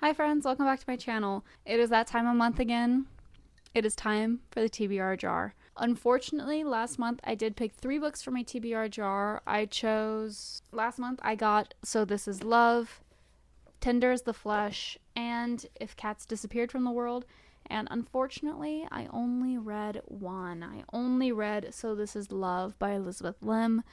Hi friends, welcome back to my channel. It is that time of month again. It is time for the TBR jar. Unfortunately, last month I did pick 3 books for my TBR jar. Last month I got So This Is Love, Tender as the Flesh, and If Cats Disappeared from the World. And unfortunately, I only read one. I only read So This Is Love by Elizabeth Lim.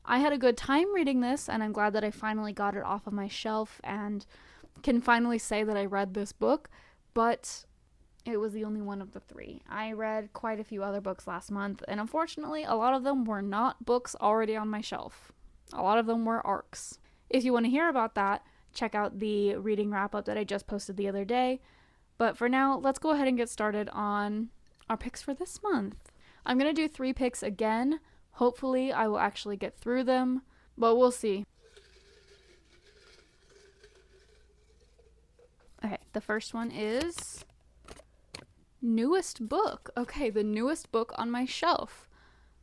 I had a good time reading this, and I'm glad that I finally got it off of my shelf and can finally say that I read this book, but it was the only one of the 3. I read quite a few other books last month, and unfortunately, a lot of them were not books already on my shelf. A lot of them were ARCs. If you want to hear about that, check out the reading wrap-up that I just posted the other day. But for now, let's go ahead and get started on our picks for this month. I'm going to do 3 picks again. Hopefully, I will actually get through them, but we'll see. Okay, the first one is newest book. Okay, the newest book on my shelf.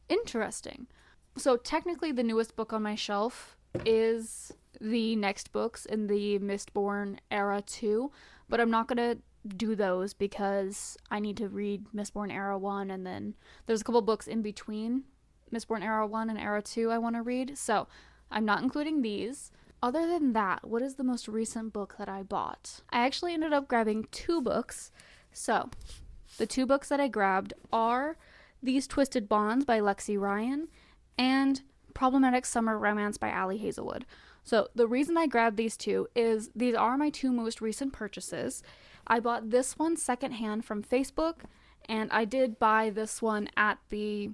Interesting. So technically the newest book on my shelf is the next books in the Mistborn era 2, but I'm not going to do those because I need to read Mistborn era 1, and then there's a couple books in between Mistborn era 1 and era 2 I want to read, so I'm not including these. Other than that, what is the most recent book that I bought? I actually ended up grabbing 2 books. So, the 2 books that I grabbed are These Twisted Bonds by Lexi Ryan and Problematic Summer Romance by Ali Hazelwood. So, the reason I grabbed these 2 is these are my 2 most recent purchases. I bought this one secondhand from Facebook, and I did buy this one at the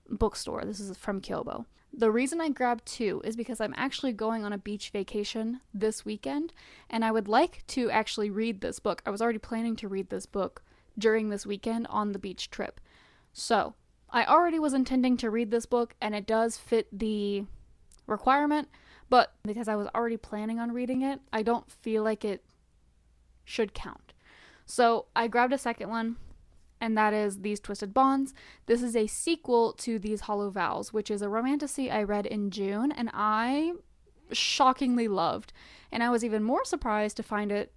bookstore. This is from Kyobo. The reason I grabbed 2 is because I'm actually going on a beach vacation this weekend, and I would like to actually read this book. I was already planning to read this book during this weekend on the beach trip. So, I already was intending to read this book, and it does fit the requirement, but because I was already planning on reading it, I don't feel like it should count. So, I grabbed a second one, and that is These Twisted Bonds. This is a sequel to These Hollow Vows, which is a romantasy I read in June, and I shockingly loved. And I was even more surprised to find it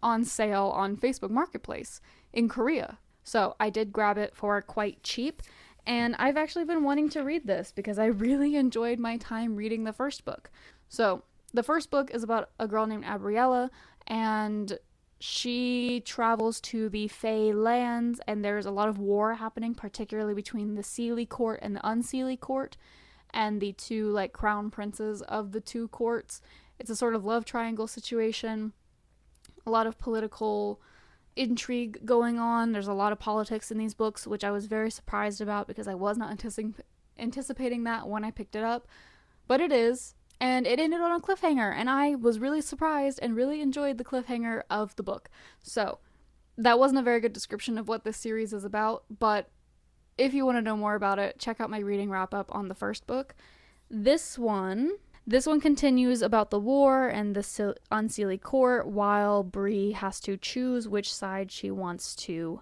on sale on Facebook Marketplace in Korea. So I did grab it for quite cheap, and I've actually been wanting to read this because I really enjoyed my time reading the first book. So the first book is about a girl named Abriella, and she travels to the Fey lands, and there's a lot of war happening, particularly between the Seelie court and the Unseelie court, and the 2 crown princes of the 2 courts. It's a sort of love triangle situation. A lot of political intrigue going on. There's a lot of politics in these books, which I was very surprised about because I was not anticipating that when I picked it up. But it is. And it ended on a cliffhanger, and I was really surprised and really enjoyed the cliffhanger of the book. So, that wasn't a very good description of what this series is about, but if you want to know more about it, check out my reading wrap-up on the first book. This one continues about the war and the Unseelie court, while Bree has to choose which side she wants to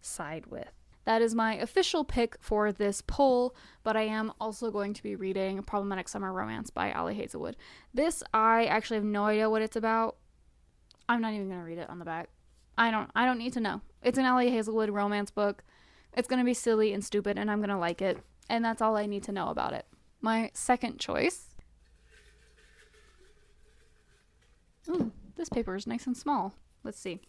side with. That is my official pick for this poll, but I am also going to be reading Problematic Summer Romance by Ali Hazelwood. This, I actually have no idea what it's about. I'm not even going to read it on the back. I don't need to know. It's an Ali Hazelwood romance book. It's going to be silly and stupid, and I'm going to like it, and that's all I need to know about it. My second choice. Ooh, this paper is nice and small. Let's see.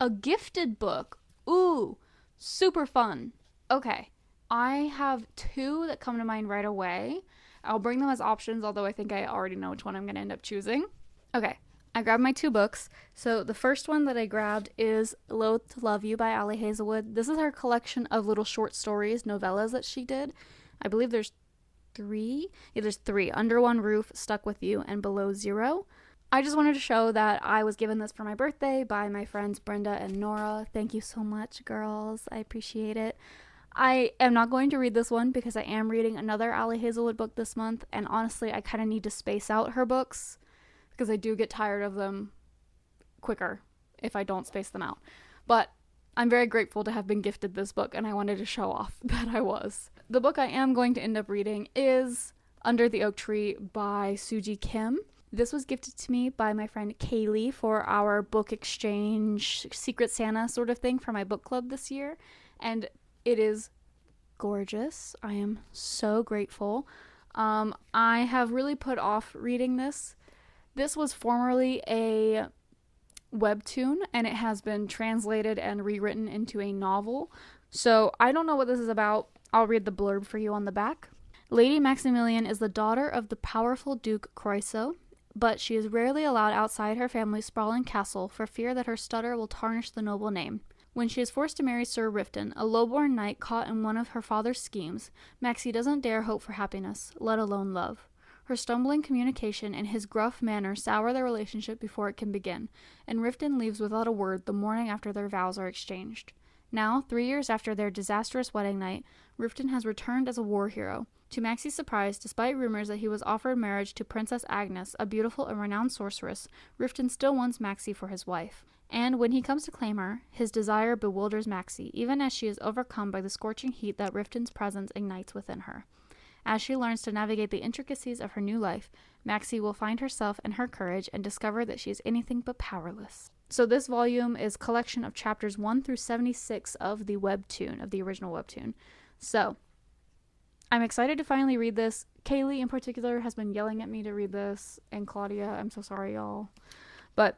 A gifted book. Ooh, super fun. Okay, I have 2 that come to mind right away. I'll bring them as options, although I think I already know which one I'm going to end up choosing. Okay, I grabbed my 2 books. So the first one that I grabbed is Loath to Love You by Ali Hazelwood. This is her collection of little short stories, novellas that she did. I believe there's 3. Yeah, there's 3. Under One Roof, Stuck With You, and Below Zero. I just wanted to show that I was given this for my birthday by my friends Brenda and Nora. Thank you so much, girls. I appreciate it. I am not going to read this one because I am reading another Ali Hazelwood book this month, and honestly, I kind of need to space out her books because I do get tired of them quicker if I don't space them out. But I'm very grateful to have been gifted this book, and I wanted to show off that I was. The book I am going to end up reading is Under the Oak Tree by Suji Kim. This was gifted to me by my friend Kaylee for our book exchange, Secret Santa sort of thing for my book club this year. And it is gorgeous. I am so grateful. I have really put off reading this. This was formerly a webtoon, and it has been translated and rewritten into a novel. So I don't know what this is about. I'll read the blurb for you on the back. Lady Maximilian is the daughter of the powerful Duke Croiso, but she is rarely allowed outside her family's sprawling castle for fear that her stutter will tarnish the noble name. When she is forced to marry Sir Riften, a low-born knight caught in one of her father's schemes, Maxie doesn't dare hope for happiness, let alone love. Her stumbling communication and his gruff manner sour their relationship before it can begin, and Riften leaves without a word the morning after their vows are exchanged. Now, 3 years after their disastrous wedding night, Riften has returned as a war hero. To Maxie's surprise, despite rumors that he was offered marriage to Princess Agnes, a beautiful and renowned sorceress, Riften still wants Maxie for his wife. And when he comes to claim her, his desire bewilders Maxie, even as she is overcome by the scorching heat that Riften's presence ignites within her. As she learns to navigate the intricacies of her new life, Maxie will find herself and her courage and discover that she is anything but powerless. So this volume is a collection of chapters 1 through 76 of the webtoon, of the original webtoon. So, I'm excited to finally read this. Kaylee in particular has been yelling at me to read this, and Claudia, I'm so sorry, y'all. But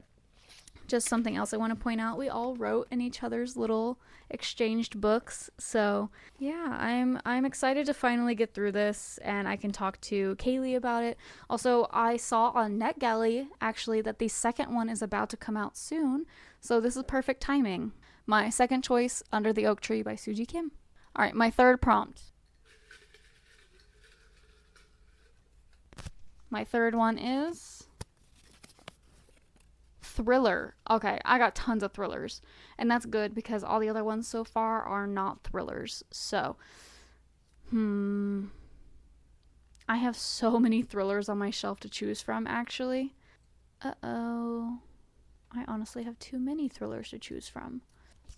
just something else I want to point out, we all wrote in each other's little exchanged books. So yeah, I'm excited to finally get through this and I can talk to Kaylee about it. Also, I saw on NetGalley actually that the second one is about to come out soon. So this is perfect timing. My second choice, Under the Oak Tree by Suji Kim. All right, my third prompt. My third one is thriller. Okay, I got tons of thrillers, and that's good because all the other ones so far are not thrillers. So, I have so many thrillers on my shelf to choose from, actually. Uh-oh. I honestly have too many thrillers to choose from.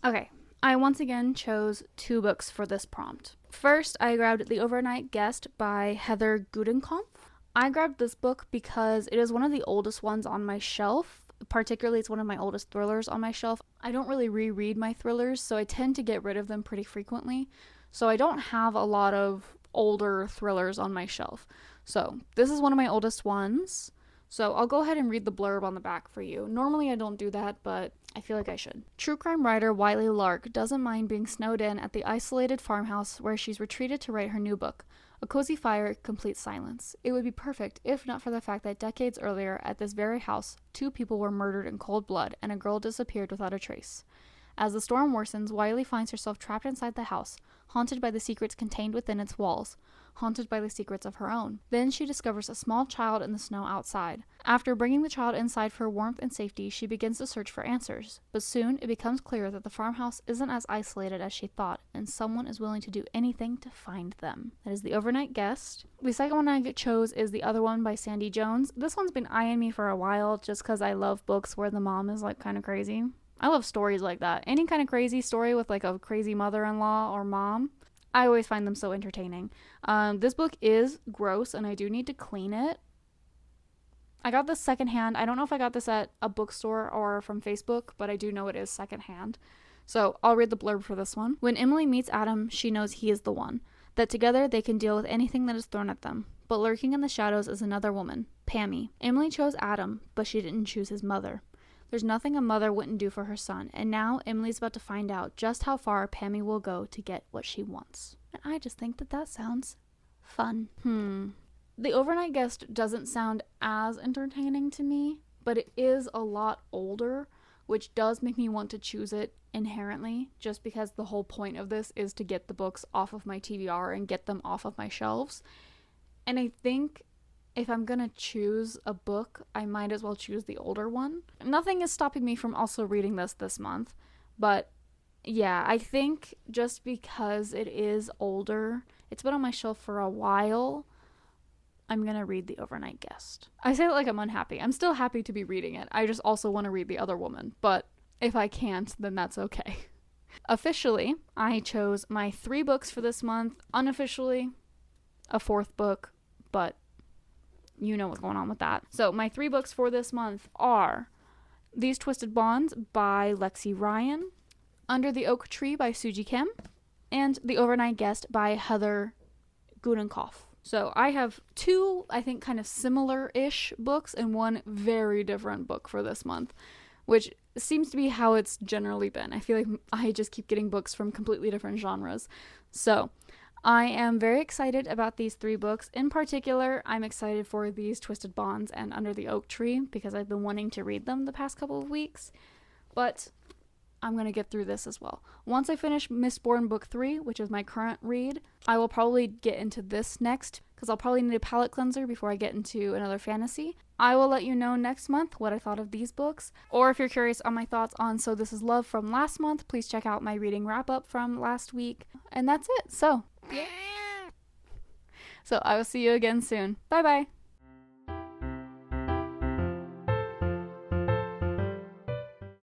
Okay, I once again chose 2 books for this prompt. First, I grabbed The Overnight Guest by Heather Gudenkampf. I grabbed this book because it is one of the oldest ones on my shelf. Particularly, it's one of my oldest thrillers on my shelf. I don't really reread my thrillers, so I tend to get rid of them pretty frequently. So I don't have a lot of older thrillers on my shelf. So this is one of my oldest ones. So I'll go ahead and read the blurb on the back for you. Normally I don't do that, but I feel like I should. True crime writer Wiley Lark doesn't mind being snowed in at the isolated farmhouse where she's retreated to write her new book. A cozy fire, complete silence. It would be perfect if not for the fact that decades earlier, at this very house, 2 people were murdered in cold blood and a girl disappeared without a trace. As the storm worsens, Wiley finds herself trapped inside the house, haunted by the secrets contained within its walls, haunted by the secrets of her own. Then she discovers a small child in the snow outside. After bringing the child inside for warmth and safety, she begins to search for answers. But soon, it becomes clear that the farmhouse isn't as isolated as she thought, and someone is willing to do anything to find them. That is The Overnight Guest. The second one I chose is The Other One by Sandy Jones. This one's been eyeing me for a while, just because I love books where the mom is, kind of crazy. I love stories like that. Any kind of crazy story with, a crazy mother-in-law or mom, I always find them so entertaining. This book is gross, and I do need to clean it. I got this secondhand. I don't know if I got this at a bookstore or from Facebook, but I do know it is secondhand. So I'll read the blurb for this one. When Emily meets Adam, she knows he is the one. That together they can deal with anything that is thrown at them. But lurking in the shadows is another woman, Pammy. Emily chose Adam, but she didn't choose his mother. There's nothing a mother wouldn't do for her son, and now Emily's about to find out just how far Pammy will go to get what she wants. And I just think that sounds fun. The Overnight Guest doesn't sound as entertaining to me, but it is a lot older, which does make me want to choose it inherently, just because the whole point of this is to get the books off of my TBR and get them off of my shelves. And I think if I'm gonna choose a book, I might as well choose the older one. Nothing is stopping me from also reading this month, but yeah, I think just because it is older, it's been on my shelf for a while, I'm gonna read The Overnight Guest. I say it like I'm unhappy. I'm still happy to be reading it. I just also want to read The Other Woman, but if I can't, then that's okay. Officially, I chose my 3 books for this month. Unofficially, a 4th book, but you know what's going on with that. So my 3 books for this month are These Twisted Bonds by Lexi Ryan, Under the Oak Tree by Suji Kim, and The Overnight Guest by Heather Gudenkoff. So I have 2, I think, kind of similar-ish books and 1 very different book for this month, which seems to be how it's generally been. I feel like I just keep getting books from completely different genres. So I am very excited about these 3 books. In particular, I'm excited for These Twisted Bonds and Under the Oak Tree because I've been wanting to read them the past couple of weeks. But I'm going to get through this as well. Once I finish Mistborn Book 3, which is my current read, I will probably get into this next because I'll probably need a palate cleanser before I get into another fantasy. I will let you know next month what I thought of these books. Or if you're curious on my thoughts on So This Is Love from last month, please check out my reading wrap-up from last week. And that's it. So I will see you again soon. Bye-bye.